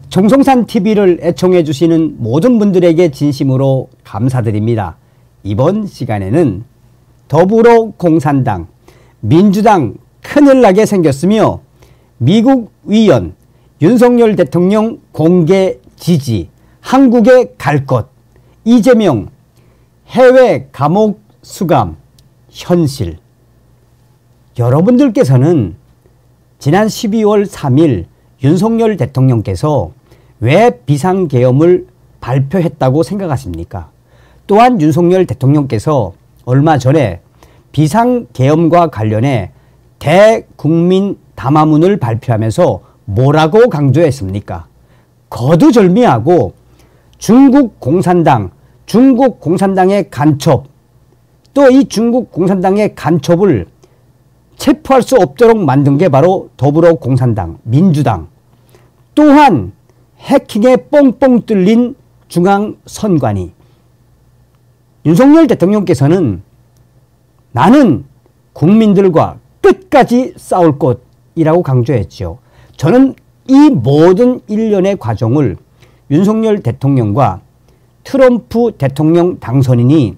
정성산 TV를 애청해 주시는 모든 분들에게 진심으로 감사드립니다. 이번 시간에는 더불어공산당, 민주당 큰일 나게 생겼으며 미국 위원, 윤석열 대통령 공개 지지, 한국에 갈 것, 이재명 해외 감옥 수감, 현실. 여러분들께서는 지난 12월 3일 윤석열 대통령께서 왜 비상계엄을 발표했다고 생각하십니까? 또한 윤석열 대통령께서 얼마 전에 비상계엄과 관련해 대국민 담화문을 발표하면서 뭐라고 강조했습니까? 거두절미하고 중국 공산당의 간첩, 또 이 중국 공산당의 간첩을 체포할 수 없도록 만든 게 바로 더불어공산당, 민주당, 또한 해킹에 뻥뻥 뚫린 중앙선관위. 윤석열 대통령께서는 나는 국민들과 끝까지 싸울 것이라고 강조했죠. 저는 이 모든 일련의 과정을 윤석열 대통령과 트럼프 대통령 당선인이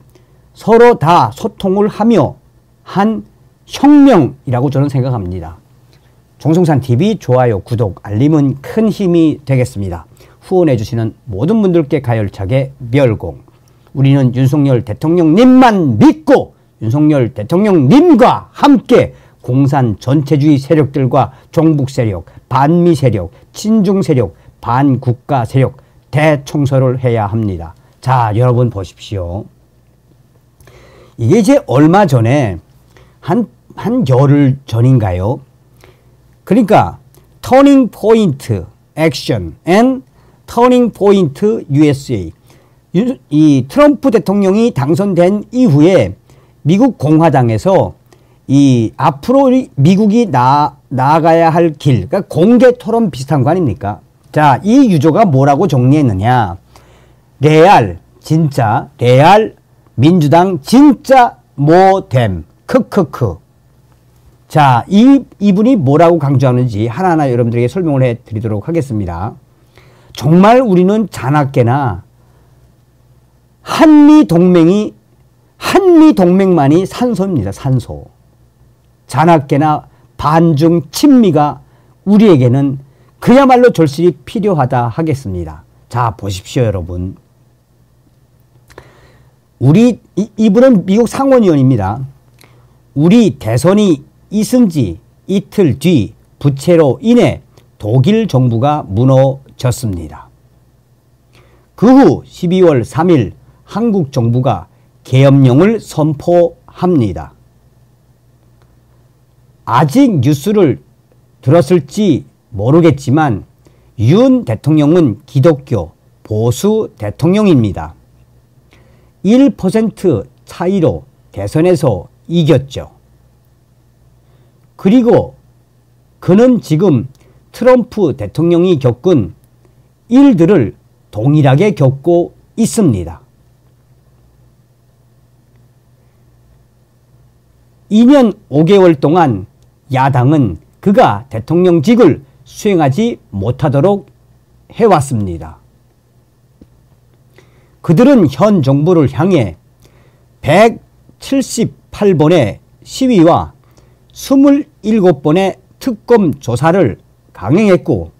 서로 다 소통을 하며 한 혁명이라고 저는 생각합니다. 정성산TV 좋아요, 구독, 알림은 큰 힘이 되겠습니다. 후원해 주시는 모든 분들께 가열차게 멸공. 우리는 윤석열 대통령님만 믿고 윤석열 대통령님과 함께 공산 전체주의 세력들과 종북 세력, 반미 세력, 친중 세력, 반국가 세력 대청소를 해야 합니다. 자, 여러분 보십시오. 이게 이제 얼마 전에 한 열흘 전인가요? 그러니까 터닝 포인트 액션 앤 터닝 포인트 USA, 이 트럼프 대통령이 당선된 이후에 미국 공화당에서 이 앞으로 미국이 나아가야 할 길, 그러니까 공개 토론 비슷한 거 아닙니까? 자, 이 유조가 뭐라고 정리했느냐? 레알, 진짜, 레알, 민주당 진짜 모뎀, 크크크. 자, 이분이 뭐라고 강조하는지 하나하나 여러분들에게 설명을 해 드리도록 하겠습니다. 정말 우리는 자나깨나 한미동맹만이 산소입니다. 산소. 자나깨나 반중 친미가 우리에게는 그야말로 절실히 필요하다 하겠습니다. 자, 보십시오, 여러분. 이분은 미국 상원의원입니다. 우리 대선이 있은 지 이틀 뒤 부채로 인해 독일 정부가 무너졌습니다. 그 후 12월 3일 한국 정부가 계엄령을 선포합니다. 아직 뉴스를 들었을지 모르겠지만 윤 대통령은 기독교 보수 대통령입니다. 1% 차이로 대선에서 이겼죠. 그리고 그는 지금 트럼프 대통령이 겪은 일들을 동일하게 겪고 있습니다. 2년 5개월 동안 야당은 그가 대통령직을 수행하지 못하도록 해왔습니다. 그들은 현 정부를 향해 178번의 시위와 27번의 특검 조사를 강행했고,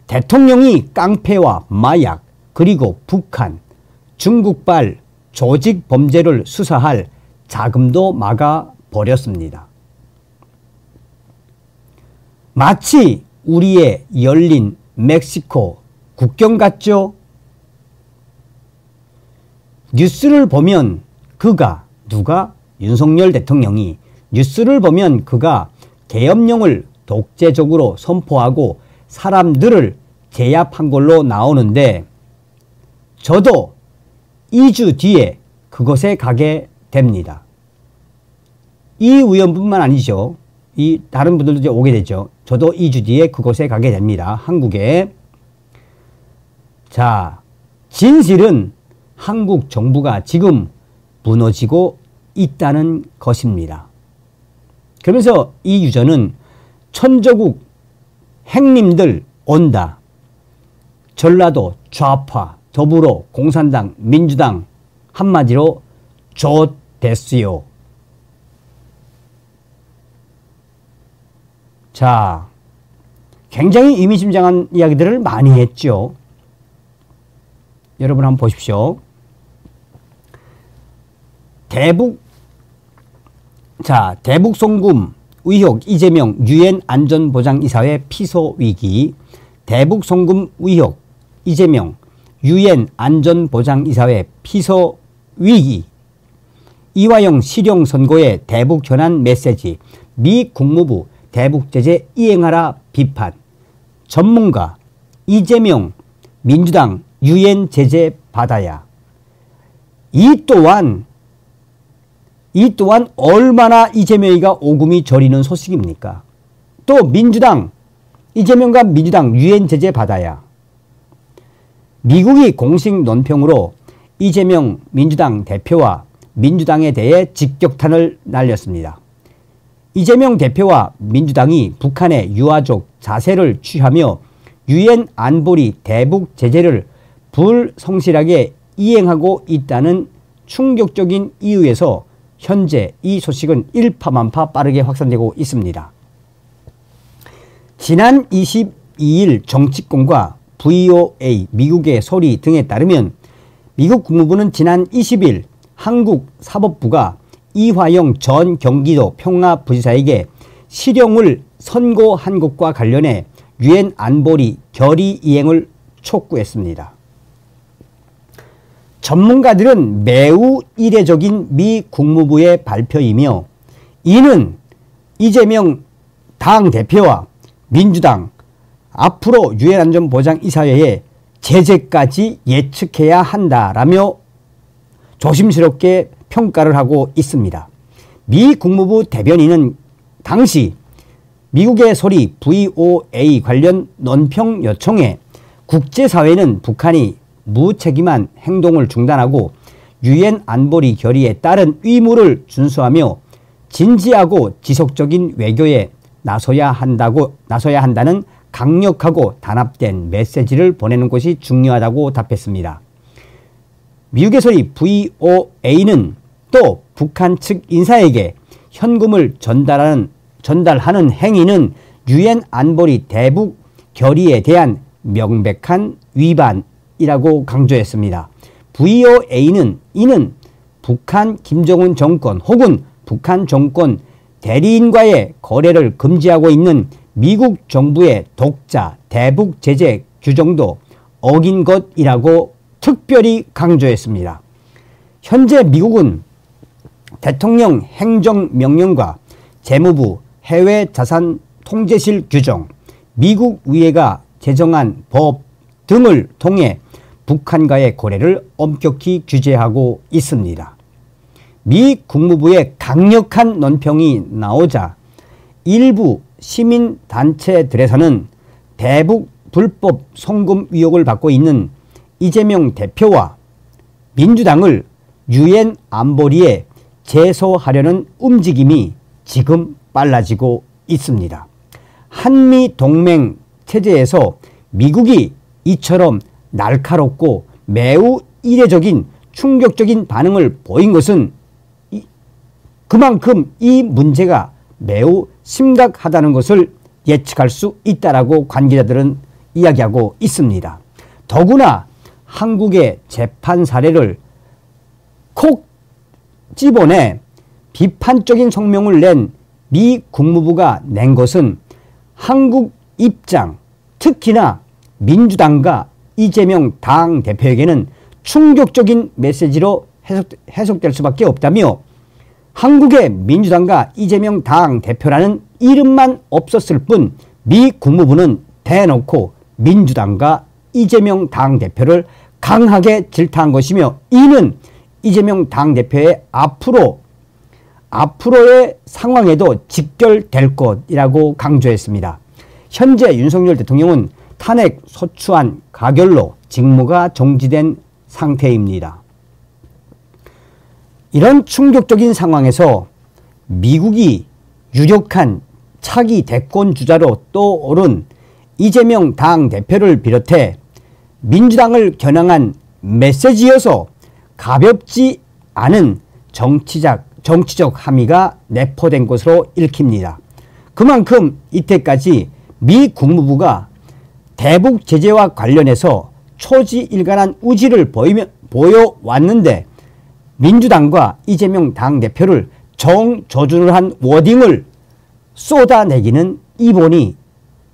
대통령이 깡패와 마약, 그리고 북한, 중국발 조직 범죄를 수사할 자금도 막아버렸습니다. 마치 우리의 열린 멕시코 국경 같죠? 뉴스를 보면 윤석열 대통령이 뉴스를 보면 그가 계엄령을 독재적으로 선포하고 사람들을 제압한 걸로 나오는데, 저도 2주 뒤에 그곳에 가게 됩니다. 이 의원뿐만 아니죠. 다른 분들도 이제 오게 되죠. 저도 2주 뒤에 그곳에 가게 됩니다. 한국에. 자, 진실은 한국 정부가 지금 무너지고 있다는 것입니다. 그러면서 이 유저는 천조국 행님들 온다. 전라도 좌파, 더불어, 공산당, 민주당 한마디로 좋댔어요. 자, 굉장히 의미심장한 이야기들을 많이 했죠. 여러분 한번 보십시오. 대북 송금 의혹 이재명 유엔 안전보장이사회 피소 위기. 대북 송금 의혹 이재명 유엔 안전보장이사회 피소 위기. 이화영 실형 선고의 대북 현안 메시지. 미 국무부 대북 제재 이행하라 비판. 전문가 이재명 민주당 유엔 제재 받아야. 이 또한 얼마나 이재명이가 오금이 저리는 소식입니까? 또 민주당, 이재명과 민주당 유엔 제재 받아야. 미국이 공식 논평으로 이재명 민주당 대표와 민주당에 대해 직격탄을 날렸습니다. 이재명 대표와 민주당이 북한의 유화적 자세를 취하며 유엔 안보리 대북 제재를 불성실하게 이행하고 있다는 충격적인 이유에서 현재 이 소식은 일파만파 빠르게 확산되고 있습니다. 지난 22일 정치권과 VOA, 미국의 소리 등에 따르면 미국 국무부는 지난 20일 한국사법부가 이화영 전 경기도 평화부지사에게 실형을 선고한 것과 관련해 유엔 안보리 결의 이행을 촉구했습니다. 전문가들은 매우 이례적인 미 국무부의 발표이며 이는 이재명 당대표와 민주당 앞으로 유엔 안전보장이사회에 제재까지 예측해야 한다라며 조심스럽게 평가를 하고 있습니다. 미 국무부 대변인은 당시 미국의 소리 VOA 관련 논평 요청에 국제사회는 북한이 무책임한 행동을 중단하고 유엔 안보리 결의에 따른 의무를 준수하며 진지하고 지속적인 외교에 나서야 한다는 강력하고 단합된 메시지를 보내는 것이 중요하다고 답했습니다. 미국의 소리 VOA는 또 북한 측 인사에게 현금을 전달하는 행위는 유엔 안보리 대북 결의에 대한 명백한 위반이라고 강조했습니다. VOA는 이는 북한 김정은 정권 혹은 북한 정권 대리인과의 거래를 금지하고 있는 미국 정부의 독자 대북 제재 규정도 어긴 것이라고 특별히 강조했습니다. 현재 미국은 대통령 행정명령과 재무부 해외자산 통제실 규정, 미국 의회가 제정한 법 등을 통해 북한과의 거래를 엄격히 규제하고 있습니다. 미 국무부의 강력한 논평이 나오자 일부 시민단체들에서는 대북 불법 송금 의혹을 받고 있는 이재명 대표와 민주당을 유엔 안보리에 제소하려는 움직임이 지금 빨라지고 있습니다. 한미 동맹 체제에서 미국이 이처럼 날카롭고 매우 이례적인 충격적인 반응을 보인 것은 그만큼 이 문제가 매우 심각하다는 것을 예측할 수 있다라고 관계자들은 이야기하고 있습니다. 더구나 한국의 재판 사례를 콕 집어내 비판적인 성명을 낸 미 국무부가 낸 것은 한국 입장, 특히나 민주당과 이재명 당대표에게는 충격적인 메시지로 해석될 수밖에 없다며 한국의 민주당과 이재명 당대표라는 이름만 없었을 뿐 미 국무부는 대놓고 민주당과 이재명 당대표를 강하게 질타한 것이며 이는 이재명 당대표의 앞으로의 상황에도 직결될 것이라고 강조했습니다. 현재 윤석열 대통령은 탄핵 소추안 가결로 직무가 정지된 상태입니다. 이런 충격적인 상황에서 미국이 유력한 차기 대권 주자로 떠오른 이재명 당대표를 비롯해 민주당을 겨냥한 메시지여서 가볍지 않은 정치적 함의가 내포된 것으로 읽힙니다. 그만큼 이때까지 미 국무부가 대북 제재와 관련해서 초지일관한 우지를 보여왔는데 민주당과 이재명 당대표를 정조준을 한 워딩을 쏟아내기는 이번이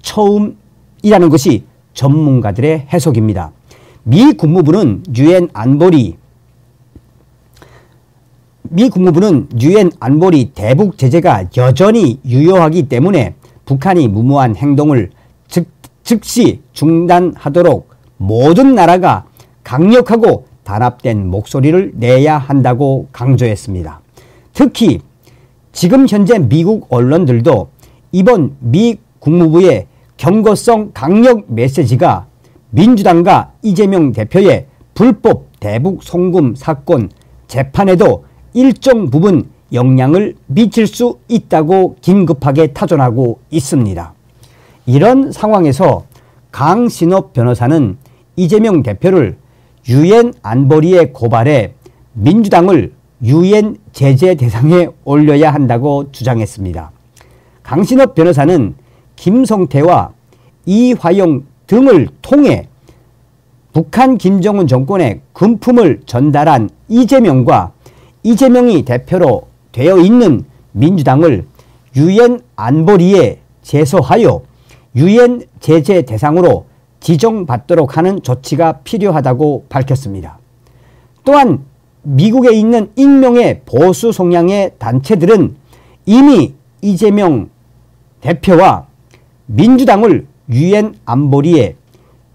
처음이라는 것이 전문가들의 해석입니다. 미 국무부는 유엔 안보리 대북 제재가 여전히 유효하기 때문에 북한이 무모한 행동을 즉시 중단하도록 모든 나라가 강력하고 단합된 목소리를 내야 한다고 강조했습니다. 특히 지금 현재 미국 언론들도 이번 미 국무부의 경고성 강력 메시지가 민주당과 이재명 대표의 불법 대북 송금 사건 재판에도 일정 부분 영향을 미칠 수 있다고 긴급하게 타전하고 있습니다. 이런 상황에서 강신업 변호사는 이재명 대표를 유엔 안보리에 고발해 민주당을 유엔 제재 대상에 올려야 한다고 주장했습니다. 강신업 변호사는 김성태와 이화영 등을 통해 북한 김정은 정권에 금품을 전달한 이재명과 이재명이 대표로 되어 있는 민주당을 유엔 안보리에 제소하여 유엔 제재 대상으로 지정받도록 하는 조치가 필요하다고 밝혔습니다. 또한 미국에 있는 익명의 보수 성향의 단체들은 이미 이재명 대표와 민주당을 유엔 안보리에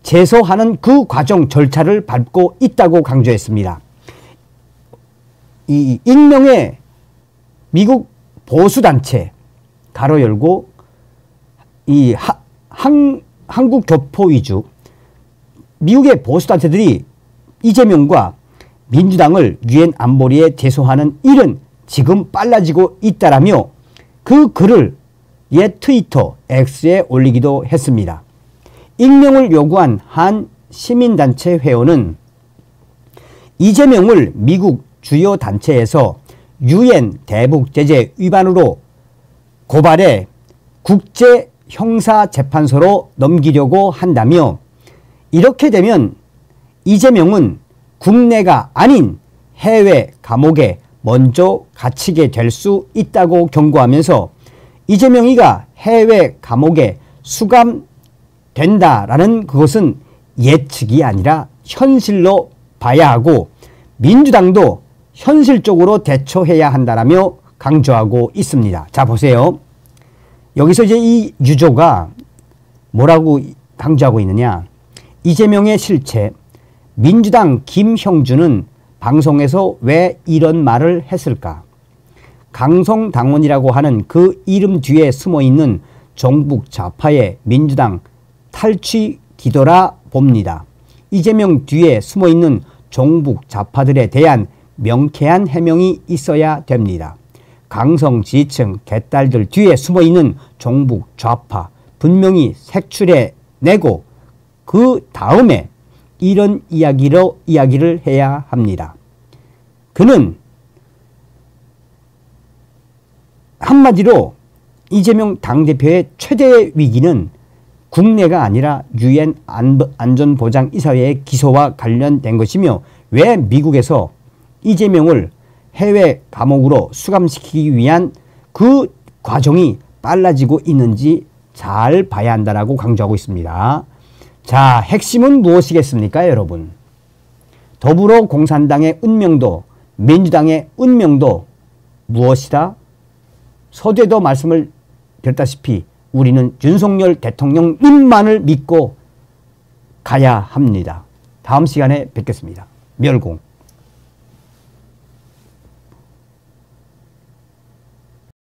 제소하는 그 과정 절차를 밟고 있다고 강조했습니다. 이 익명의 미국 보수단체 가로 열고 이 한국 교포 위주 미국의 보수단체들이 이재명과 민주당을 유엔 안보리에 제소하는 일은 지금 빨라지고 있다라며 그 글을 옛 트위터 X에 올리기도 했습니다. 익명을 요구한 한 시민단체 회원은 이재명을 미국 주요 단체에서 유엔 대북 제재 위반으로 고발해 국제형사재판소로 넘기려고 한다며 이렇게 되면 이재명은 국내가 아닌 해외 감옥에 먼저 갇히게 될 수 있다고 경고하면서 이재명이가 해외 감옥에 수감된다라는 그것은 예측이 아니라 현실로 봐야 하고 민주당도 현실적으로 대처해야 한다라며 강조하고 있습니다. 자, 보세요. 여기서 이제 이 유조가 뭐라고 강조하고 있느냐. 이재명의 실체, 민주당 김형준은 방송에서 왜 이런 말을 했을까? 강성당원이라고 하는 그 이름 뒤에 숨어있는 정북 좌파의 민주당 탈취 기도라 봅니다. 이재명 뒤에 숨어있는 정북 좌파들에 대한 명쾌한 해명이 있어야 됩니다. 강성 지지층 개딸들 뒤에 숨어있는 정북 좌파 분명히 색출해내고 그 다음에 이런 이야기를 해야 합니다. 그는 한마디로 이재명 당대표의 최대 위기는 국내가 아니라 유엔 안전보장이사회의 기소와 관련된 것이며 왜 미국에서 이재명을 해외 감옥으로 수감시키기 위한 그 과정이 빨라지고 있는지 잘 봐야 한다라고 강조하고 있습니다. 자, 핵심은 무엇이겠습니까, 여러분? 더불어공산당의 운명도 민주당의 운명도 무엇이다? 서두에도 말씀을 드렸다시피 우리는 윤석열 대통령님만을 믿고 가야 합니다. 다음 시간에 뵙겠습니다. 멸공.